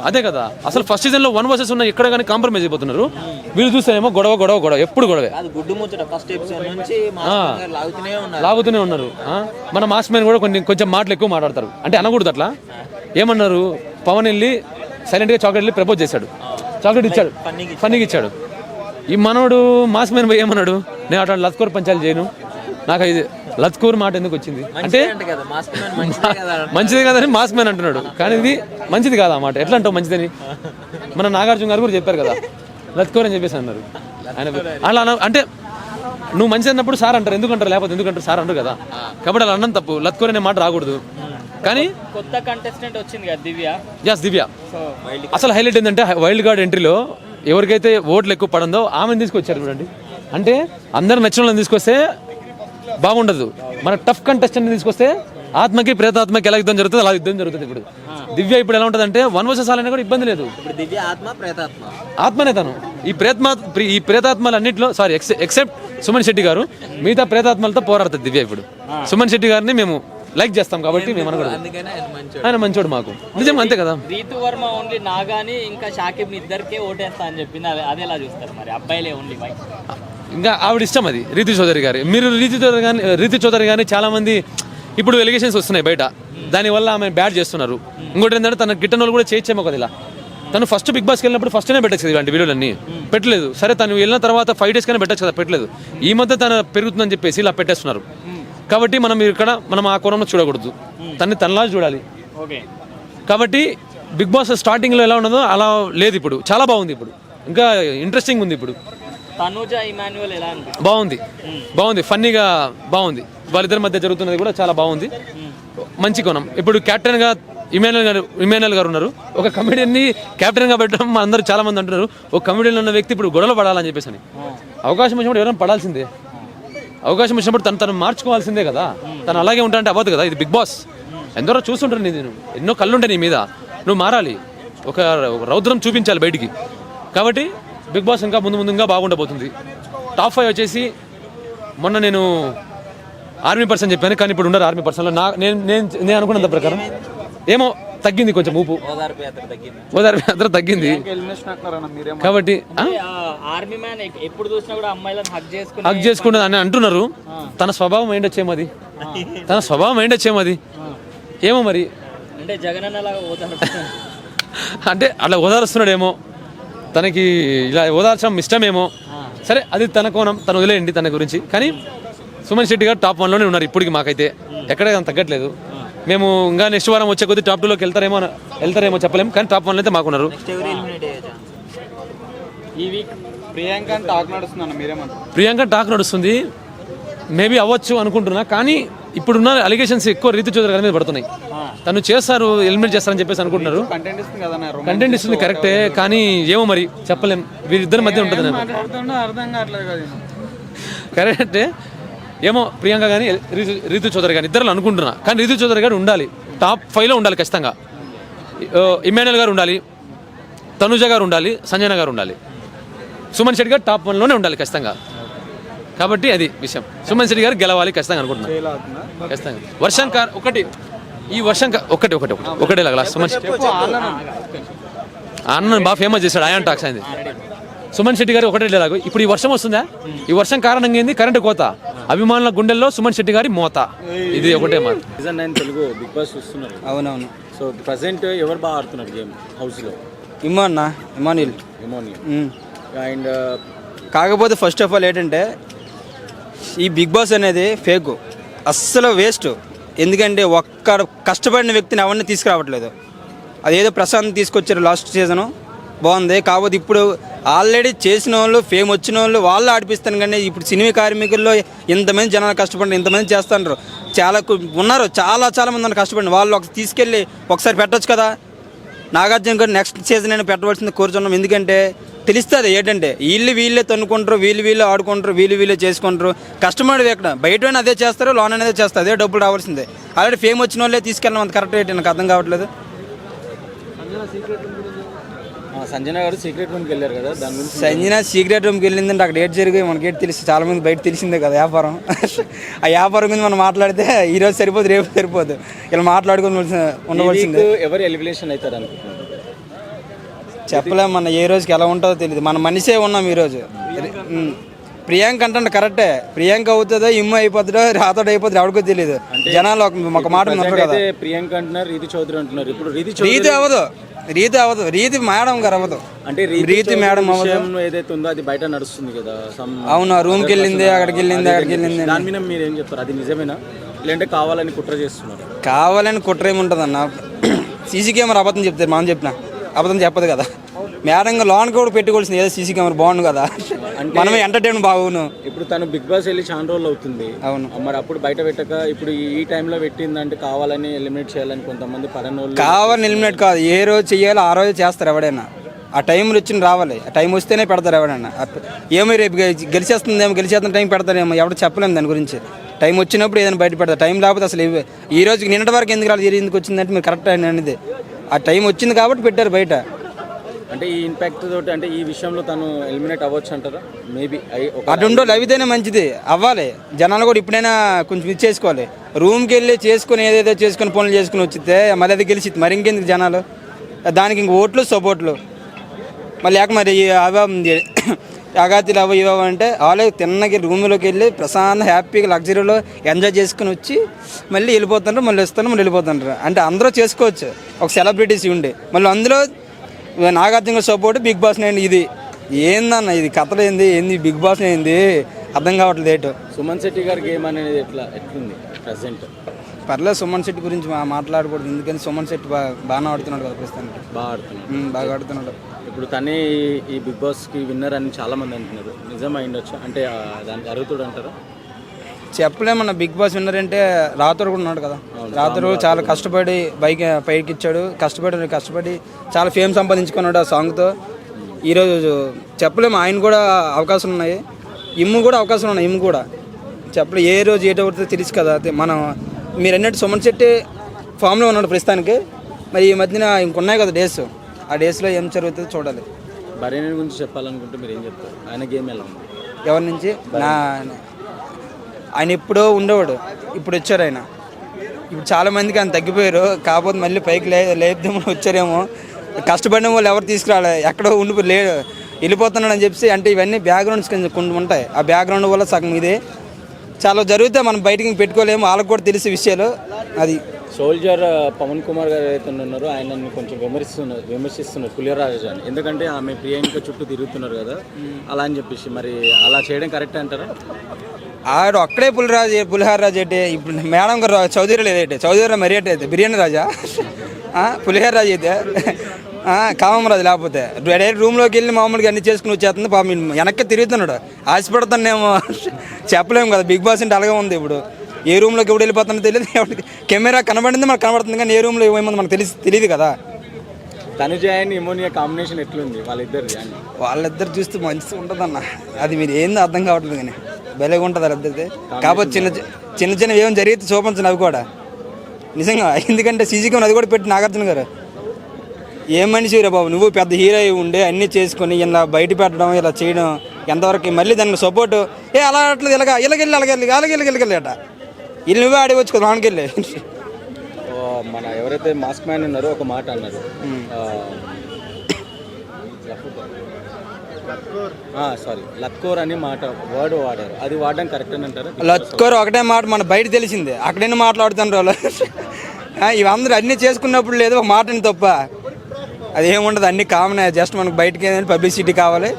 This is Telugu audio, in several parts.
అదే కదా అసలు ఫస్ట్ సీజన్ లో 1 వర్సెస్ ఉన్న ఎక్కడ కానీ కాంప్రమైజ్ అయిపోతున్నారు. వీళ్ళు చూస్తేనేమో గొడవ గొడవ గొడవ ఎప్పుడు గొడవే లాగుతూనే ఉన్నారు. మన మాస్ మ్యాన్ కూడా కొంచెం మాటలు ఎక్కువ మాట్లాడతారు. అంటే అనకూడదు అట్లా. ఏమన్నారు, పవన్ వెళ్ళి సైలెంట్ గా చాక్లెట్ వెళ్ళి ప్రపోజ్ చేశాడు, చాక్లెట్ ఇచ్చాడు, ఫన్నీకి ఇచ్చాడు. ఈ మనోడు మాస్ మ్యాన్ పోయి ఏమన్నాడు, నేను అట్లా లత్కోర్ పంచాలు చేయను, నాకు ఇది లత్కూర్ మాట ఎందుకు వచ్చింది అంటే మంచిది కదని మాస్ మ్యాన్ అంటున్నాడు. కానీ ఇది మంచిది కాదు ఆ మాట. ఎట్లా అంటావు మంచిదని? మన నాగార్జున గారు కూడా చెప్పారు కదా లత్కూర్ అని చెప్పేసి అన్నారు ఆయన. అలా అంటే నువ్వు మంచిది అన్నప్పుడు సార్ అంటారు, ఎందుకంటారు, లేకపోతే ఎందుకంటారు సార్ అంటారు కదా. కాబట్టి అలా అన్నం తప్పు, లత్కూర్ అనే మాట రాకూడదు. కానీ కొత్త కంటెస్టెంట్ వచ్చింది కదా దివ్య. దివ్య అసలు హైలైట్ ఏంటంటే వైల్డ్ కార్డ్ ఎంట్రీలో ఎవరికైతే ఓట్లు ఎక్కువ పడిందో ఆమెను తీసుకొచ్చారు చూడండి. అంటే అందరు నచ్చిన వాళ్ళని తీసుకొస్తే బాగుండదు. మన టఫ్ కంటెస్టెంట్ తీసుకొస్తే ఆత్మకి ప్రేతాత్మకి ఎలా యుద్ధం జరుగుతుంది అలా యుద్ధం జరుగుతుంది. ఇప్పుడు దివ్య ఇప్పుడు ఎలా ఉంటుంది అంటే 1 వర్సెస్ ఆల్ అయినా కూడా ఇబ్బంది లేదు. ఆత్మనే తను. ఈ ప్రేతాత్మలు అన్నింటిలో ఎక్సెప్ట్ సుమన్ శెట్టి గారు, మిగతా ప్రేతాత్మలతో పోరాడుతుంది దివ్య. ఇప్పుడు సుమన్ శెట్టి గారిని మేము లైక్ చేస్తాం కాబట్టి మేము అనకూడదు, ఆయన మంచోడు మాకు. నిజం అంతే కదా. రీతు వర్మ ఓన్లీ నాగాని ఇంకా షాకిబ్ ఇద్దరికే ఓటేస్తా అని చెప్పింది. అదే ఎలా చూస్తారు మరి? అబ్బాయిలే ఓన్లీ ఇంకా ఆవిడ ఇష్టం అది. రీతు చౌదరి గారి మీరు రీతు చౌదరి కానీ చాలా మంది ఇప్పుడు ఎలిగేషన్స్ వస్తున్నాయి బయట, దానివల్ల ఆమె బ్యాడ్ చేస్తున్నారు. ఇంకోటి ఏంటంటే తన గిట్టన వాళ్ళు కూడా చేయొచ్చేమో కదా ఇలా. తను ఫస్ట్ బిగ్ బాస్కి వెళ్ళినప్పుడు ఫస్ట్నే పెట్టచ్చు ఇలాంటి వీడియోలన్నీ, పెట్టలేదు. సరే తను వెళ్ళిన తర్వాత 5 days కన్నా పెట్టచ్చు కదా, పెట్టలేదు. ఈ మధ్య తను పెరుగుతుందని చెప్పేసి ఇలా పెట్టేస్తున్నారు. కాబట్టి మనం ఆ కోణంలో చూడకూడదు, తనలా చూడాలి. కాబట్టి బిగ్ బాస్ స్టార్టింగ్లో ఎలా ఉన్నదో అలా లేదు, ఇప్పుడు చాలా బాగుంది. ఇప్పుడు ఇంకా ఇంట్రెస్టింగ్ ఉంది. ఇప్పుడు బాగుంది, ఫన్నీగా బాగుంది. వాళ్ళిద్దరి మధ్య జరుగుతున్నది కూడా చాలా బాగుంది, మంచి కోణం. ఇప్పుడు కెప్టెన్గా ఇమాన్యుయల్ గారు ఉన్నారు. ఒక కమెడియన్ని కెప్టెన్గా పెట్టడం అందరూ చాలా మంది అంటున్నారు. ఒక కమెడియన్ ఉన్న వ్యక్తి ఇప్పుడు గొడవలు పడాలని చెప్పేసి అని. అవకాశం వచ్చినప్పుడు ఎవరైనా పడాల్సిందే, అవకాశం వచ్చినప్పుడు తను మార్చుకోవాల్సిందే కదా. తను అలాగే ఉంటానంటే అవ్వదు కదా. ఇది బిగ్ బాస్, ఎందరో చూస్తుంటారు. నేను ఎన్నో కళ్ళుంటాయి నీ మీద, నువ్వు మారాలి, ఒక రౌద్రం చూపించాలి బయటికి. కాబట్టి బిగ్ బాస్ ఇంకా ముందుగా బాగుండబోతుంది. టాప్ 5 వచ్చేసి మొన్న నేను ఆర్మీ పర్సన్ చెప్పాను, కానీ ఇప్పుడు ఉన్నారు ఆర్మీ పర్సన్లో. నేను అనుకున్నంత ప్రకారం ఏమో తగ్గింది కొంచెం ఊపు, ఓదార్పు యాత్ర తగ్గింది. కాబట్టి హక్ చేసుకుంటుంది అని అంటున్నారు. తన స్వభావం ఏంటొచ్చేమో అది, ఏమో మరి. అంటే అలా ఓదారుస్తున్నాడేమో, తనకి ఇలా ఓదార్చడం ఇష్టమేమో. సరే అది తన కోణం, తను వదిలేయండి తన గురించి. కానీ సుమన్ శెట్టి గారు టాప్ 1లోనే ఉన్నారు ఇప్పటికి. మాకైతే ఎక్కడ తగ్గట్లేదు. మేము ఇంకా నెక్స్ట్ వారం వచ్చే కొద్ది టాప్ 2లోకి వెళ్తారేమో చెప్పలేము, కానీ టాప్ 1లో అయితే మాకున్నారు. ప్రియాంక టాక్ నడుస్తుంది, మేబీ అవ్వచ్చు అనుకుంటున్నా. కానీ ఇప్పుడున్న అలిగేషన్స్ ఎక్కువ రీతు చౌదరి గారి మీద పడుతున్నాయి. తను చేస్తారు, ఎలిమినేట్ చేస్తారని చెప్పేసి అనుకుంటున్నారు. కంటెంట్ ఇస్తుంది కరెక్టే, కానీ ఏమో మరి చెప్పలేం. వీరిద్దరి మధ్య ఉంటుంది కరెక్టే. ఏమో ప్రియాంక కానీ రీతు చౌదరి కానీ ఇద్దరు అనుకుంటున్నా. కానీ రీతు చౌదరి గారు ఉండాలి, టాప్ 5లో ఉండాలి ఖచ్చితంగా. ఇమాన్యుయల్ గారు ఉండాలి, తనుజ గారు ఉండాలి, సంజన గారు ఉండాలి, సుమన్ శెట్టి గారు టాప్ 1లోనే ఉండాలి ఖచ్చితంగా. కాబట్టి అది విషయం. సుమన్ శెట్టి గారు గెలవాలి ఖచ్చితంగా అనుకుంటున్నాను. ఖచ్చితంగా వర్షం ఒకటి, ఈ వర్షం ఒకటే లాగా సుమన్ శెట్టి అన్న బాగా ఫేమస్ చేశాడు. ఆయాన్ టాక్స్ అయింది సుమన్ శెట్టి గారు ఒకటే లాగా. ఇప్పుడు ఈ వర్షం వస్తుందా, ఈ వర్షం కారణంగా ఏంది కరెంటు కోత, అభిమానుల గుండెల్లో సుమన్ శెట్టి గారి మోత. ఇది ఒకటే మాట. తెలుగు బిగ్ బాస్ చూస్తున్నారు. అవునవును. సో ప్రెసెంట్ ఎవరు బాగా ఆడుతున్నారు గేమ్ హౌస్లో? ఇమాన్యుయల్. అండ్ కాకపోతే ఫస్ట్ ఆఫ్ ఆల్ ఏంటంటే ఈ బిగ్ బాస్ అనేది ఫేక్, అస్సలు వేస్ట్. ఎందుకంటే ఒక్క కష్టపడిన వ్యక్తిని ఎవరిని తీసుకురావట్లేదు. అదేదో ప్రశాంత్ తీసుకొచ్చారు లాస్ట్ సీజను, బాగుంది. కాకపోతే ఇప్పుడు ఆల్రెడీ చేసిన వాళ్ళు, ఫేమ్ వచ్చిన వాళ్ళు వాళ్ళు ఆడిపిస్తాను. కానీ ఇప్పుడు సినిమా కార్మికుల్లో ఇంతమంది జనాలు కష్టపడి ఇంతమంది చేస్తున్నారు. ఉన్నారు, చాలా మంది ఉన్నారు కష్టపడి. వాళ్ళు తీసుకెళ్ళి ఒకసారి పెట్టవచ్చు కదా. నాగార్జున గారు నెక్స్ట్ సీజన్ అయినా పెట్టవలసింది కోరుచున్నాం. ఎందుకంటే తెలుస్తుంది ఏంటంటే వీళ్ళే తన్నుకుంటారు, వీళ్ళు ఆడుకుంటారు, వీళ్ళే చేసుకుంటారు. కష్టపడి ఎక్కడ బయట అదే చేస్తారు, లోన్ అనేది చేస్తారు, అదే డబ్బులు రావాల్సిందే. ఆల్రెడీ ఫేమ్ వచ్చిన వాళ్ళే తీసుకెళ్ళడం అంత కరెక్ట్ ఏంటి నాకు అర్థం కావట్లేదు. సంజన గారు సీక్రెట్ రూమ్కి వెళ్ళారు కదా, దాని గురించి. సంజన సీక్రెట్ రూమ్కి వెళ్ళిందంటే అక్కడ ఏడ్ జరిగి మనకి తెలిసి చాలా మంది బయట తెలిసిందే కదా వ్యాపారం. ఆ వ్యాపారం గురించి మనం మాట్లాడితే ఈరోజు సరిపోదు, రేపు సరిపోదు, ఇలా మాట్లాడుకొని ఉండవలసిందే. ఎవరు ఎలిమినేషన్ అవుతారు అనుకుంటున్నారు? చెప్పలేం మన ఏ రోజుకి ఎలా ఉంటుందో తెలియదు. మన మనిషే ఉన్నాం ఈరోజు. ప్రియాంక అంటే కరెక్టే, ప్రియాంక అవుతుందో ఇమ్ము అయిపోతుందో రాతోడు అయిపోతుందో ఎవరికో తెలియదు. జనాలు ఒక మాట ఉంటారు కదా, ప్రియాంక అంటున్నారు, రీతి చౌదరి అంటున్నారు. ఇప్పుడు రీతి అవ్వదు, రీతి మేడం గారు అవ్వదు. అంటే రీతి మేడం ఏదైతే ఉందో అది బయట నడుస్తుంది కదా. అవును, రూమ్కి వెళ్ళింది, అక్కడికి వెళ్ళింది. దాని మీద మీరు ఏం చెప్తారు? అది నిజమేనా, లేదంటే కావాలని కుట్ర చేస్తున్నారు? కావాలని కుట్ర ఏముంటుందన్న, సీసీ కెమెరా అబద్ధం చెప్తారు. మనం చెప్పిన అబద్ధం చెప్పదు కదా. మేడం లోన్ కూడా పెట్టుకోవాల్సింది ఏదో సీసీ కెమెరా బాగుండు కదా, మనమే ఎంటర్టైన్ బాగును. ఇప్పుడు తను బిగ్ బాస్ వెళ్ళి చాలా రోజులు అవుతుంది. అవును, మరి అప్పుడు బయట పెట్టక ఇప్పుడు ఈ టైంలో పెట్టిందంటే కావాలని ఎలిమినేట్ చేయాలని కొంతమంది పరనోళ్ళు. కావాలని ఎలిమినేట్ కాదు, ఏ రోజు చెయ్యాలో ఆ రోజు చేస్తారు ఎవడైనా. ఆ టైంలో వచ్చి రావాలి, ఆ టైం వస్తేనే పెడతారు ఎవడైనా. ఏమో రేపు గెలిచేస్తున్న టైం పెడతారేమో, ఎవరు చెప్పలేము దాని గురించి. టైం వచ్చినప్పుడు ఏదైనా బయట పెడతారు. టైం లేకపోతే అసలు ఈ రోజుకి నిన్నటి వరకు ఎందుకు రాలేదు, ఎందుకు వచ్చిందంటే మీరు కరెక్ట్ అనేది. ఆ టైం వచ్చింది కాబట్టి పెట్టారు బయట. అంటే ఈ ఇంపాక్ట్ తోటి అంటే ఈ విషయంలో తను ఎలిమినేట్ అవ్వచ్చు అంటారా? మేబీ అటుండో అయితేనే మంచిది, అవ్వాలి. జనాలు కూడా ఇప్పుడైనా కొంచెం ఇది చేసుకోవాలి. రూమ్కి వెళ్ళి చేసుకుని ఏదేదో చేసుకుని పనులు చేసుకుని వచ్చితే మళ్ళీ అది గెలిచిద్ది. మరి ఇంకెందుకు జనాలు దానికి ఇంక ఓట్లు సపోర్ట్లు మళ్ళీ లేక మరి అగాతిలు ఇవ్వ అంటే వాళ్ళే తిన్నకి రూమ్లోకి వెళ్ళి ప్రశాంత హ్యాపీగా లగ్జరీలో ఎంజాయ్ చేసుకుని వచ్చి మళ్ళీ వెళ్ళిపోతుంటారు, మళ్ళీ వస్తారు, మళ్ళీ వెళ్ళిపోతుంటారు. అంటే అందరూ చేసుకోవచ్చు ఒక సెలబ్రిటీస్ ఉండి. మళ్ళీ అందులో నాగార్జున సపోర్ట్ బిగ్ బాస్ నేను ఇది ఏందన్న, ఇది కథలు ఏంది బిగ్ బాస్ ఏంది అర్థం కావట్లేదు. ఏంటో సుమన్ శెట్టి గారి గేమ్ అనేది ఎట్లుంది ప్రజెంట్? పర్లేదు, సుమన్ శెట్టి గురించి మాట్లాడకూడదు, ఎందుకని సుమన్ శెట్టి బాగానే ఆడుతున్నాడు కదా ప్రస్తుతానికి. బాగా ఆడుతున్నాడు. ఇప్పుడు తనే ఈ బిగ్ బాస్కి విన్నర్ అని చాలా మంది అంటున్నారు. నిజం అయిండొచ్చు అంటే దానికి అర్హుతుడు అంటారా? చెప్పలేమన్న. బిగ్ బాస్ విన్నర్ అంటే రాతోడు కూడా ఉన్నాడు కదా. రాతోడు చాలా కష్టపడి పైకి ఇచ్చాడు, కష్టపడి చాలా ఫేమ్ సంపాదించుకున్నాడు ఆ సాంగ్తో. ఈరోజు చెప్పలేము, ఆయన కూడా అవకాశం ఉన్నాయి, ఇమ్ము కూడా అవకాశం ఉన్నాయి. ఇమ్ము కూడా చెప్పలే ఏ రోజు ఏటవుతుందో తెలుసు కదా. మనం మీరు అన్నట్టు సుమన్ శెట్టి ఫామ్లో ఉన్నాడు ప్రస్తుతానికి. మరి ఈ మధ్యన ఇంకొన్నాయి కదా డేస్, ఆ డేస్లో ఏం జరుగుతుందో చూడాలి. బరేని గురించి చెప్పాలనుకుంటే మీరు ఏం చెప్తారు? ఆయన గేమ్ ఎలా ఉంది? ఎవరి నుంచి? ఆయన ఎప్పుడో ఉండేవాడు, ఇప్పుడు వచ్చారు ఆయన. ఇప్పుడు చాలామందికి ఆయన తగ్గిపోయారు, కాకపోతే మళ్ళీ పైకి లేపుదామని వచ్చారేమో. కష్టపడిన వాళ్ళు ఎవరు తీసుకురాలే, ఎక్కడో వెళ్ళిపోతున్నాడు అని చెప్పి. అంటే ఇవన్నీ బ్యాక్గ్రౌండ్స్ కొన్ని ఉంటాయి, ఆ బ్యాక్గ్రౌండ్ వల్ల సగం ఇదే చాలా జరిగితే మనం బయటికి పెట్టుకోలేము, వాళ్ళకి కూడా తెలిసే విషయాలు. అది సోల్జర్ పవన్ కుమార్ గారు ఏదైతే ఉన్నారో ఆయనని కొంచెం విమర్శిస్తున్నారు పులిహోరాజు అని. ఎందుకంటే ఆమె ప్రియాంక చుట్టూ తిరుగుతున్నారు కదా అలా అని చెప్పేసి. మరి అలా చేయడం కరెక్ట్ అంటారా? ఆడు అక్కడే పులిహార రాజు అయితే ఇప్పుడు మేడం గారు చౌదరి లేదైతే చౌదరి మరి అయితే బిర్యానీ రాజా, పులిహార రాజు అయితే కామరాజు. లేకపోతే డైరెక్ట్ రూమ్లోకి వెళ్ళి మామూలుగా అన్ని చేసుకుని వచ్చేస్తుంది. పాపం వెనక్కి తిరుగుతున్నాడు, ఆశపడుతున్నామో చెప్పలేము కదా. బిగ్ బాస్ అంటే అలాగే ఉంది. ఇప్పుడు ఏ రూమ్లోకి ఎవడు వెళ్ళిపోతుందో తెలియదు, కెమెరా కనబడింది మనకు కనబడుతుంది, కానీ ఏ రూమ్లో ఏమైందో మనకు తెలియదు కదా. తనుజ అండ్ ఇమోనియా కాంబినేషన్ ఎట్లుంది వాళ్ళిద్దరు చూస్తే మంచిగా ఉంటుంది అన్న. అది మీరు ఏందో అర్థం కావట్లేదు, కానీ భలేగా ఉంటుంది వాళ్ళిద్దరిది. కాకపోతే చిన్న ఏం జరిగితే చూపించను అవి కూడా నిజంగా. ఎందుకంటే సీసీ కెమెరా అది కూడా పెట్టి నాగార్జున గారు ఏం మనిషి రా బాబు, నువ్వు పెద్ద హీరో ఉండే అన్నీ చేసుకొని ఇలా బయట పెట్టడం ఇలా చేయడం ఎంతవరకు. మళ్ళీ దానికి సపోర్టు అలా అట్లా ఇలాగెళ్ళట వీళ్ళు నువ్వే ఆడవచ్చు కదా లోనికి మన ఎవరైతే మాస్క్ మ్యాన్ ఉన్నారో ఒక మాట అన్నారు, లత్కోర్ అని వర్డ్ వాడారు. అది వాడడం కరెక్ట్ అని అంటారు? లత్కోర్ ఒకటే మాట మన బయట తెలిసిందే, అక్కడైనా మాట్లాడుతున్నారు వాళ్ళు. ఇవందరూ అన్నీ చేసుకున్నప్పుడు లేదు ఒక మాటని తప్ప అది ఏముండదు, అన్ని కామన్. జస్ట్ మనకు బయటకి ఏదైనా పబ్లిసిటీ కావాలి,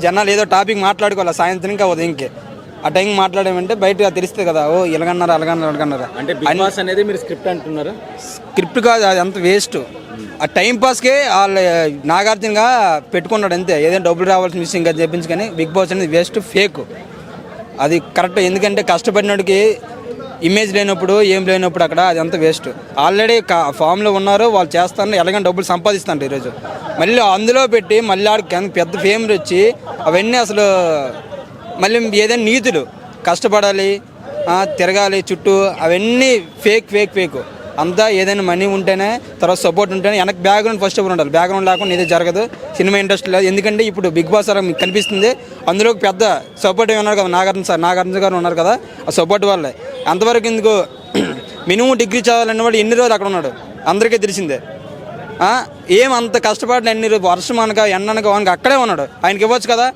జనాలు ఏదో టాపిక్ మాట్లాడుకోవాలి, సాయంత్రం ఇంకా ఉదయంకి ఆ టైం మాట్లాడేమంటే బయట తెలుస్తుంది కదా. ఓ ఇలాగన్నారు అలాగన్నారు. అంటే బిగ్ బాస్ అనేది మీరు స్క్రిప్ట్ అంటున్నారా? స్క్రిప్ట్ కాదు, అది అంత వేస్ట్. ఆ టైం పాస్కే వాళ్ళు నాగార్జునగా పెట్టుకున్నాడు అంతే, ఏదైనా డబ్బులు రావాల్సిన విషయం ఇంకా చెప్పించి. కానీ బిగ్ బాస్ అనేది వేస్ట్, ఫేక్. అది కరెక్ట్. ఎందుకంటే కష్టపడినోడికి ఇమేజ్ లేనప్పుడు ఏం లేనప్పుడు అక్కడ అది అంత వేస్ట్. ఆల్రెడీ ఫామ్లో ఉన్నారు, వాళ్ళు చేస్తారు, ఎలాగైనా డబ్బులు సంపాదిస్తారు ఈరోజు. మళ్ళీ అందులో పెట్టి మళ్ళీ ఆడికి పెద్ద ఫేమ్ వచ్చి అవన్నీ అసలు మళ్ళీ ఏదైనా నీతులు కష్టపడాలి, తిరగాలి చుట్టూ, అవన్నీ ఫేక్. అంతా ఏదైనా మనీ ఉంటేనే, తర్వాత సపోర్ట్ ఉంటేనే, వెనక్కి బ్యాక్గ్రౌండ్ ఫస్ట్ ఎవరు ఉండాలి. బ్యాక్గ్రౌండ్ లేకుండా ఇదే జరగదు సినిమా ఇండస్ట్రీలో. ఎందుకంటే ఇప్పుడు బిగ్ బాస్ అలా మీకు కనిపిస్తుంది, అందులో పెద్ద సపోర్ట్ ఉన్నారు కదా నాగార్జున గారు ఉన్నారు కదా, ఆ సపోర్ట్ వాళ్ళే. అంతవరకు ఎందుకు మినిమం డిగ్రీ చదవాలన్న వాడు ఎన్ని రోజులు అక్కడ ఉన్నాడు అందరికీ తెలిసిందే. ఏం అంత కష్టపడిన ఎన్ని వర్షం అనక ఎండ అనక వానికి అక్కడే ఉన్నాడు. ఆయనకి ఇవ్వచ్చు కదా,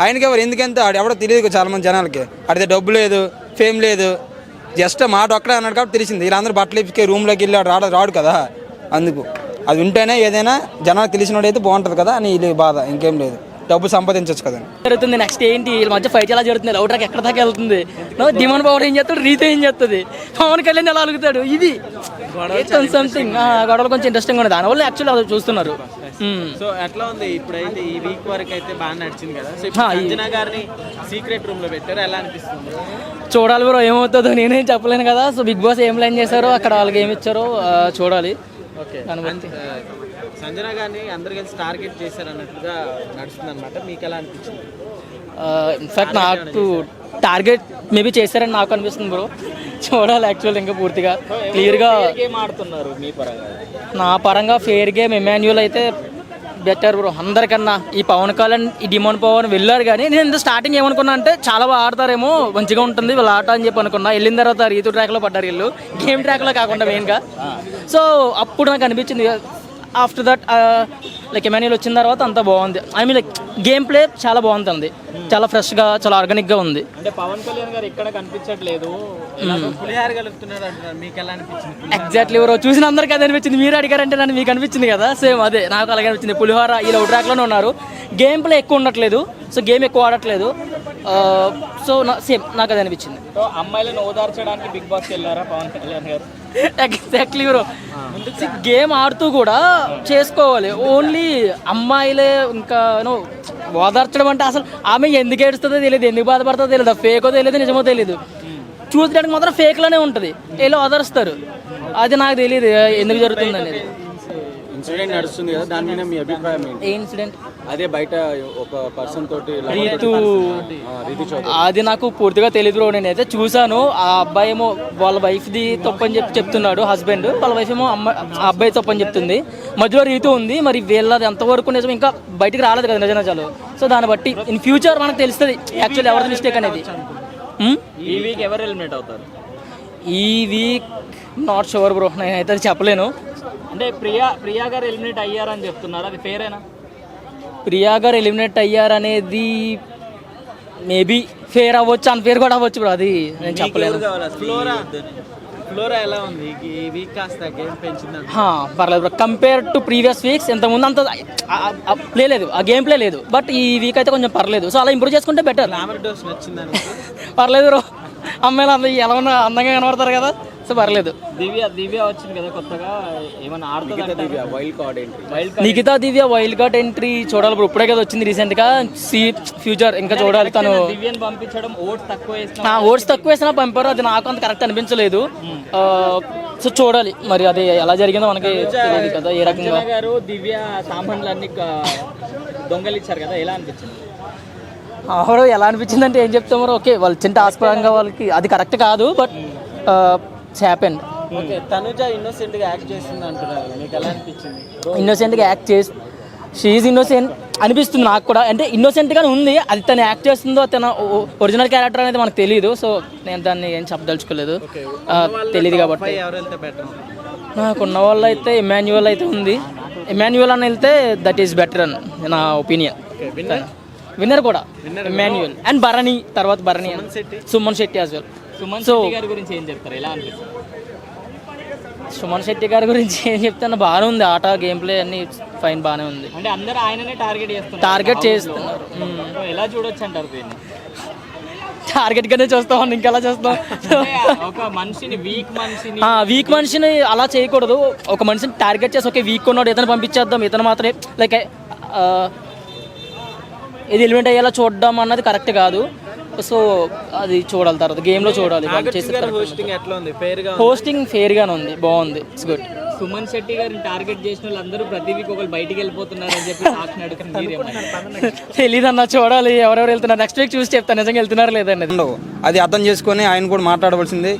ఆయనకి ఎవరు ఎందుకంటే ఆడు ఎవడో తెలియదు చాలామంది జనాలకి. అడితే డబ్బు లేదు, ఫేమ్ లేదు, జస్ట్ మాట ఒక్కడే అన్నాడు కాబట్టి తెలిసింది. వీళ్ళందరూ బట్టలు ఇప్పి రూమ్లోకి వెళ్ళి రాడు కదా. అందుకు అది ఉంటేనే ఏదైనా జనాలకు తెలిసినోడు అయితే బాగుంటుంది కదా అని ఇది బాధ, ఇంకేం లేదు. డబ్బు సంపాదించవచ్చు కదా జరుగుతుంది. నెక్స్ట్ ఏంటి వీళ్ళ మధ్య ఫైట్ ఎలా జరుగుతుంది, లవ్ ట్రాక్ ఎక్కడ దాకా వెళ్తుంది, డిమాండ్ పవర్ ఏం చేస్తాడు, రీతో ఏం చేస్తుంది, పవన్ కళ్యాణ్ ఎలా అలుగుతాడు, ఇది సంథింగ్ గొడవలు కొంచెం ఇంట్రెస్టింగ్ ఉంది. దానివల్ల యాక్చువల్లీ అది చూస్తున్నారు. సో ఎట్లా ఉంది ఇప్పుడైతే ఈ వీక్ వరకు అయితే బాగా నడిచింది కదా. సో అంజనా గారిని సీక్రెట్ రూమ్ లో పెట్టారు, ఎలా అనిపిస్తుంది? చూడాలి బ్రో, ఏమవుతుందో నేనేం చెప్పలేను కదా. సో బిగ్ బాస్ ఏం ప్లాన్ చేశారో, అక్కడ వాళ్ళకి ఏమి ఇచ్చారో చూడాలి. దాని బట్టి సంజన గారిని అందరు కలిసి టార్గెట్ చేశారు అన్నట్టుగా నడుస్తుంది అనమాట. మీకు ఎలా అనిపించింది? ఇన్ఫాక్ట్ నాకు టార్గెట్ మేబీ చేశారని నాకు అనిపిస్తుంది బ్రో. చూడాలి యాక్చువల్ ఇంకా పూర్తిగా క్లియర్గా. గేమ్ ఆడుతున్నారు మీ పరంగా? నా పరంగా ఫెయిర్ గేమ్ ఎమాన్యువల్ అయితే బెటర్ బ్రో అందరికన్నా. ఈ పవన్ కళ్యాణ్ ఈ డిమాండ్ పవన్ వెళ్ళారు, కానీ నేను ఇంత స్టార్టింగ్ ఏమనుకున్నా అంటే చాలా బాగా ఆడతారేమో, మంచిగా ఉంటుంది వీళ్ళు ఆట అని చెప్పి అనుకున్నా. వెళ్ళిన తర్వాత రీతు ట్రాక్లో పడ్డారు వీళ్ళు, గేమ్ ట్రాక్లో కాకుండా మెయిన్గా. సో అప్పుడు నాకు అనిపించింది. ఆఫ్టర్ దట్ లైక్ ఎమాన్యువల్ వచ్చిన తర్వాత అంతా బాగుంది. I mean like game play చాలా బాగుంటుంది, చాలా ఫ్రెష్గా, చాలా ఆర్గానిక్గా ఉంది. అంటే పవన్ కళ్యాణ్ గారు ఇక్కడ కనిపించట్లేదు, పులిహార కలుపుతున్నారు అంటున్నారు, మీకు ఎలా అనిపించింది? ఎగ్జాక్ట్లీ బ్రో, చూసిన అందరికీ అదే అనిపించింది. మీరు అడిగారంటే నన్ను మీకు అనిపించింది కదా, సేమ్ అదే నాకు అలాగే అనిపించింది. పులిహార ఈ లవ్ ట్రాక్లోనే ఉన్నారు, గేమ్ ప్లే ఎక్కువ ఉండట్లేదు, సో గేమ్ ఎక్కువ ఆడట్లేదు. సో సేమ్ నాకు అది అనిపించింది. సో అమ్మాయిలను ఓదార్చడానికి బిగ్ బాస్కి వెళ్ళారా పవన్ కళ్యాణ్ గారు? ఎగ్జాక్ట్లీ బ్రో, గేమ్ ఆడుతూ కూడా చేసుకోవాలి. ఓన్లీ అమ్మాయిలే ఇంకా ఓదార్చడం అంటే అసలు ఆమె ఎందుకు ఏడుస్తుందో తెలియదు, ఎందుకు బాధపడుతుందో తెలియదు, ఫేకో తెలియదు, నిజమో తెలియదు. చూసడానికి మాత్రం ఫేక్లోనే ఉంటుంది, వీళ్ళు ఓదారుస్తారు. అది నాకు తెలియదు ఎందుకు జరుగుతుంది అనేది. ఇన్సిడెంట్ నడుస్తుంది కదా, దాని మీద మీ అభిప్రాయం ఏంటి? ఏ ఇన్సిడెంట్? అదే బయట ఒక పర్సన్ తోటి రీతు అది నాకు పూర్తిగా తెలియదు బ్రో. నేనైతే చూసాను, ఆ అబ్బాయి ఏమో వాళ్ళ వైఫ్ది తప్పని చెప్తున్నాడు హస్బెండ్, వాళ్ళ వైఫ్ ఏమో ఆ అబ్బాయి తప్పని చెప్తుంది. మధ్యలో రీతు ఉంది, మరి వీళ్ళది ఎంతవరకు నిజం ఇంకా బయటికి రాలేదు కదా నిజాలు. సో దాన్ని బట్టి ఇన్ ఫ్యూచర్ మనకు తెలుస్తుంది యాక్చువల్లీ ఎవరిది మిస్టేక్ అనేది. ఈ వీక్ ఎవరు ఎలిమినేట్ అవుతారు? ఈ వీక్ నాట్ షూర్ బ్రో, నేనైతే అది చెప్పలేను. అంటే ప్రియా గారు ఎలిమినేట్ అయ్యారని చెప్తున్నారు, అది ఫేరేనా? ప్రియా గారు ఎలిమినేట్ అయ్యారనేది మేబీ ఫేర్ అవ్వచ్చు, అన్ఫేర్ కూడా అవ్వచ్చు బ్రో, అది నేను చెప్పలేను. ఫ్లోరా ఎలా ఉంది ఈ వీక్? కాస్త గేమ్ పెంచింది పర్లేదు bro, compare to previous weeks ఇంతకుముందు అంత ప్లే లేదు, ఆ గేమ్ ప్లే లేదు. బట్ ఈ వీక్ అయితే కొంచెం పర్లేదు, సో అలా ఇంప్రూవ్ చేసుకుంటే బెటర్. డోస్ నచ్చిందని పర్లేదు బ్రో, అమ్మాయిలు ఎలా ఉన్నా అందంగా కనబడతారు కదా, సో పర్లేదు. దివ్య వచ్చింది కదా కొత్తగా, ఏమన్నా ఆడుతుంది? వైల్డ్ కార్డ్ ఎంట్రీ, నిఖితా దివ్య వైల్డ్ కార్డ్ ఎంట్రీ చూడాలి బ్రో. ఇప్పుడే కదా వచ్చింది రీసెంట్గా, ఫ్యూచర్ ఇంకా చూడాలి. తను దివ్యని పంపించడం ఓట్స్ తక్కువ వేసినా పంపారు, అది నాకు అంత కరెక్ట్ అనిపించలేదు. సో చూడాలి మరి అది ఎలా జరిగిందో మనకి తెలియదు కదా ఏ రకంగా. గారు దివ్య సామాన్లు అన్ని దొంగలిచ్చారు కదా, ఎలా అనిపించింది? ఎవరో ఎలా అనిపించింది అంటే ఏం చెప్తామో. ఓకే వాళ్ళు చిన్న ఆస్పదంగా వాళ్ళకి అది కరెక్ట్ కాదు, but happen. Okay, Tanuja innocent గా యాక్ట్ చేస్తుంది అంటున్నారు, మీకు ఎలా అనిపించింది? ఇన్నోసెంట్ గా యాక్ట్ చేసి షీఈ్ ఇన్నోసెంట్ అనిపిస్తుంది నాకు కూడా. అంటే ఇన్నోసెంట్ గానే ఉంది, అది తను యాక్ట్ చేస్తుందో తన ఒరిజినల్ క్యారెక్టర్ అనేది మనకు తెలియదు. సో నేను దాన్ని ఏం చెప్పదలుచుకోలేదు, తెలియదు కాబట్టి. నాకున్న వాళ్ళు అయితే ఎమాన్యువల్ అయితే ఉంది, ఎమాన్యువల్ అని వెళ్తే దట్ ఈస్ బెటర్ అని నా ఒపీనియన్. విన్నర్ కూడా ఎమాన్యువల్ అండ్ భరణి, తర్వాత భరణి సుమన్ శెట్టి యాజ్ వెల్. సుమన్ శెట్టి గారి గురించి ఏం చెప్తారు, ఎలా అనిపిస్తుంది? సుమన్ శెట్టి గారి గురించి ఏం చెప్తాను, బాగానే ఉంది ఆట, గేమ్ ప్లే అన్ని ఫైన్, బాగానే ఉంది. అంటే అందరూ ఆయననే టార్గెట్ చేస్తున్నారు. ఎలా చూడొచ్చు అంటారు దీన్ని? టార్గెట్ గానే చూస్తాం, ఇంకెలా చూస్తాం. ఒక మనిషిని వీక్ మనిషిని అలా చేయకూడదు. ఒక మనిషిని టార్గెట్ చేసి ఓకే వీక్ ఉన్నాడు ఇతను పంపించేద్దాం, ఇతను మాత్రమే లైక్ ఇది ఎలిమెంట్ అయ్యేలా చూడడం అన్నది కరెక్ట్ కాదు. సో అది చూడాలి, తర్వాత గేమ్లో చూడాలి. హోస్టింగ్ ఫేర్ గానే ఉంది, బాగుంది, ఇట్స్ గుడ్. సుమన్ శెట్టి గారిని టార్గెట్ చేసిన వాళ్ళందరూ ప్రతి వీక్ ఒకరు బయటికి వెళ్ళిపోతున్నారు అని చెప్పి సాక్షి అడుగుతున్నారు. తెలీదన్నా, చూడాలి ఎవరెవరు వెళ్తున్నారు. నెక్స్ట్ వీక్ చూసి చెప్తాను నిజంగా వెళ్తున్నారు లేదండి. అది అర్థం చేసుకొని ఆయన కూడా మాట్లాడవలసింది.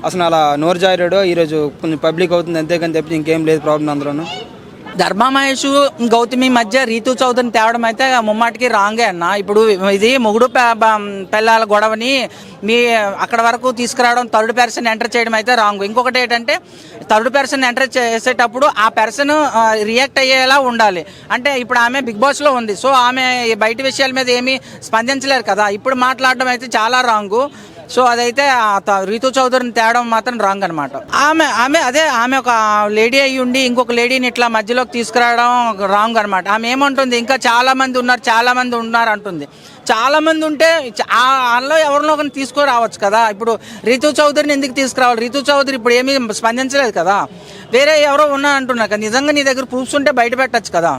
అసలు అలా నోరు జారాడు, ఈరోజు కొంచెం పబ్లిక్ అవుతుంది అంతేకాని తప్పించి ఇంకేం లేదు ప్రాబ్లం అందులోను. ధర్మా మహేష్ గౌతమి మధ్య రీతు చౌదరిని తేవడం అయితే ముమ్మాటికి రాంగే అన్న. ఇప్పుడు ఇది మొగుడు పిల్లల గొడవని అక్కడ వరకు తీసుకురావడం, థర్డ్ పర్సన్ ఎంటర్ చేయడం అయితే రాంగ్. ఇంకొకటి ఏంటంటే థర్డ్ పర్సన్ ఎంటర్ చేసేటప్పుడు ఆ పర్సన్ రియాక్ట్ అయ్యేలా ఉండాలి. అంటే ఇప్పుడు ఆమె బిగ్ బాస్లో ఉంది, సో ఆమె బయట విషయాల మీద ఏమీ స్పందించలేరు కదా. ఇప్పుడు మాట్లాడడం అయితే చాలా రాంగు. సో అదైతే రీతు చౌదరిని తేవడం మాత్రం రాంగ్ అనమాట. ఆమె ఒక లేడీ అయ్యి ఉండి ఇంకొక లేడీని ఇట్లా మధ్యలోకి తీసుకురావడం రాంగ్ అనమాట. ఆమె ఏమంటుంది, ఇంకా చాలా మంది ఉన్నారు అంటుంది. చాలా మంది ఉంటే అందులో ఎవరినో ఒకరిని తీసుకురావచ్చు కదా. ఇప్పుడు రీతు చౌదరిని ఎందుకు తీసుకురావాలి? రీతు చౌదరి ఇప్పుడు ఏమీ స్పందించలేదు కదా. వేరే ఎవరో ఉన్నా అంటున్నారు కదా. నిజంగా నీ దగ్గర ప్రూఫ్స్ ఉంటే బయట పెట్టచ్చు కదా.